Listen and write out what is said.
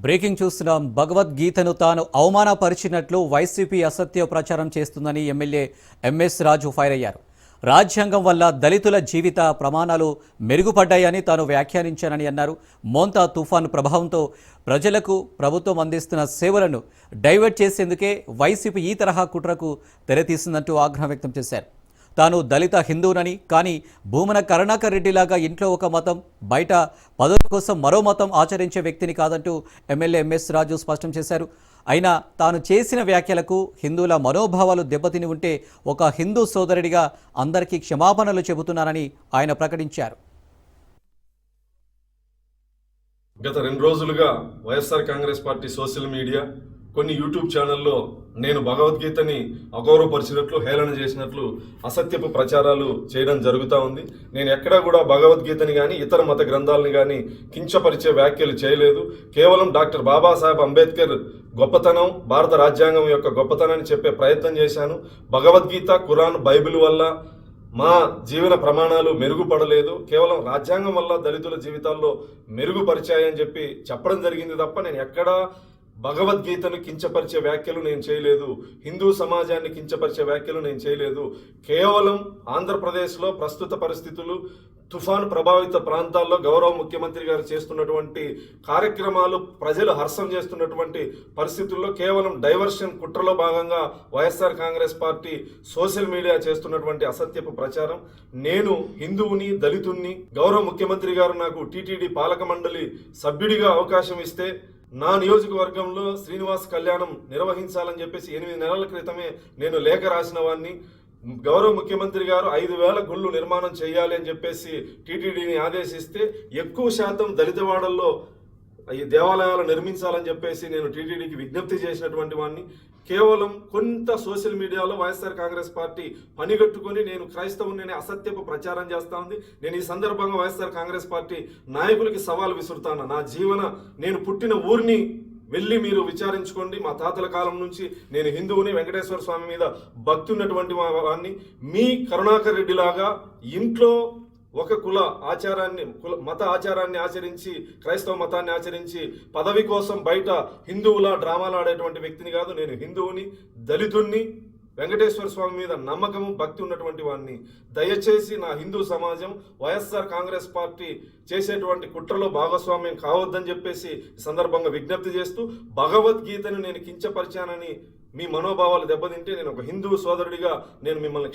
Breaking చూస్తున్నాం. భగవద్గీతను తాను అవమానపరిచినట్లు వైసీపీ అసత్య ప్రచారం చేస్తుందని ఎమ్మెల్యే ఎంఎస్ రాజు ఫైర్ అయ్యారు. రాజ్యాంగం వల్ల దళితుల జీవిత ప్రమాణాలు మెరుగుపడ్డాయని తాను వ్యాఖ్యానించానని అన్నారు. మోంతా తుఫాను ప్రభావంతో ప్రజలకు ప్రభుత్వం అందిస్తున్న సేవలను డైవర్ట్ చేసేందుకే వైసీపీ ఈ తరహా కుట్రకు తెరతీసిందంటూ ఆగ్రహం వ్యక్తం చేశారు. తాను దళిత హిందువునని, కానీ భూమన కరుణాకర్ రెడ్డిలాగా ఇంట్లో ఒక మతం, బయట పదవుల కోసం మరో మతం ఆచరించే వ్యక్తిని కాదంటూ ఎమ్మెల్యే ఎంఎస్ రాజు స్పష్టం చేశారు. అయినా తాను చేసిన వ్యాఖ్యలకు హిందువుల మనోభావాలు దెబ్బతిని ఉంటే ఒక హిందూ సోదరుడిగా అందరికీ క్షమాపణలు చెబుతున్నానని ఆయన ప్రకటించారు. గత 2 రోజులుగా YSR Congress party social media, కొన్ని యూట్యూబ్ ఛానల్లో నేను భగవద్గీతని అగౌరవపరిచినట్లు, హేళన చేసినట్లు అసత్యపు ప్రచారాలు చేయడం జరుగుతూ ఉంది. నేను ఎక్కడా కూడా భగవద్గీతని కానీ ఇతర మత గ్రంథాలని కానీ కించపరిచే వ్యాఖ్యలు చేయలేదు. కేవలం డాక్టర్ బాబాసాహెబ్ అంబేద్కర్ గొప్పతనం, భారత రాజ్యాంగం యొక్క గొప్పతనాన్ని చెప్పే ప్రయత్నం చేశాను. భగవద్గీత, ఖురాన్, బైబిల్ వల్ల మా జీవన ప్రమాణాలు మెరుగుపడలేదు, కేవలం రాజ్యాంగం వల్ల దళితుల జీవితాల్లో మెరుగుపరిచాయని చెప్పి చెప్పడం జరిగింది తప్ప నేను ఎక్కడా భగవద్గీతను కించపరిచే వ్యాఖ్యలు నేను చేయలేదు, హిందూ సమాజాన్ని కించపరిచే వ్యాఖ్యలు నేను చేయలేదు. కేవలం ఆంధ్రప్రదేశ్లో ప్రస్తుత పరిస్థితులు, తుఫాను ప్రభావిత ప్రాంతాల్లో గౌరవ ముఖ్యమంత్రి గారు చేస్తున్నటువంటి కార్యక్రమాలు, ప్రజలు హర్షం చేస్తున్నటువంటి పరిస్థితుల్లో కేవలం డైవర్షన్ కుట్రలో భాగంగా YSR Congress party social media చేస్తున్నటువంటి అసత్యపు ప్రచారం. నేను హిందువుని, దళితుణ్ణి. గౌరవ ముఖ్యమంత్రి గారు నాకు టీటీడీ పాలక మండలి సభ్యుడిగా అవకాశం ఇస్తే నా నియోజకవర్గంలో శ్రీనివాస్ కళ్యాణం నిర్వహించాలని చెప్పేసి 8 నెలల క్రితమే నేను లేఖ రాసిన వాడిని. గౌరవ ముఖ్యమంత్రి గారు 5,000 గుళ్ళు నిర్మాణం చేయాలి అని చెప్పేసి టీటీడీని ఆదేశిస్తే ఎక్కువ శాతం దళితవాడల్లో ఈ దేవాలయాలు నిర్మించాలని చెప్పేసి నేను టీటీడీకి విజ్ఞప్తి చేసినటువంటి వాడిని. కేవలం కొంత సోషల్ మీడియాలో వైఎస్ఆర్ కాంగ్రెస్ పార్టీ పనిగట్టుకొని నేను క్రైస్తవుని అసత్యపు ప్రచారం చేస్తా ఉంది. నేను ఈ సందర్భంగా వైఎస్ఆర్ కాంగ్రెస్ పార్టీ నాయకులకి సవాల్ విసురుతాను. నేను పుట్టిన ఊరిని వెళ్ళి మీరు విచారించుకోండి. మా తాతల కాలం నుంచి నేను హిందువుని, వెంకటేశ్వర స్వామి మీద భక్తి ఉన్నటువంటి వాడిని. మీ కరుణాకర్ రెడ్డి లాగా ఇంట్లో ఒక మత ఆచారాన్ని ఆచరించి, క్రైస్తవ మతాన్ని ఆచరించి పదవి కోసం బయట హిందువుల డ్రామాలు ఆడేటువంటి వ్యక్తిని కాదు. నేను హిందువుని, దళితుణ్ణి, వెంకటేశ్వర స్వామి మీద నమ్మకము, భక్తి ఉన్నటువంటి వాడిని. దయచేసి నా హిందూ సమాజం వైఎస్ఆర్ కాంగ్రెస్ పార్టీ చేసేటువంటి కుట్రలో భాగస్వామ్యం కావద్దని చెప్పేసి ఈ సందర్భంగా విజ్ఞప్తి చేస్తూ, భగవద్గీతను నేను కించపరిచానని మీ మనోభావాలు దెబ్బతింటే నేను ఒక హిందూ సోదరుడిగా నేను మిమ్మల్ని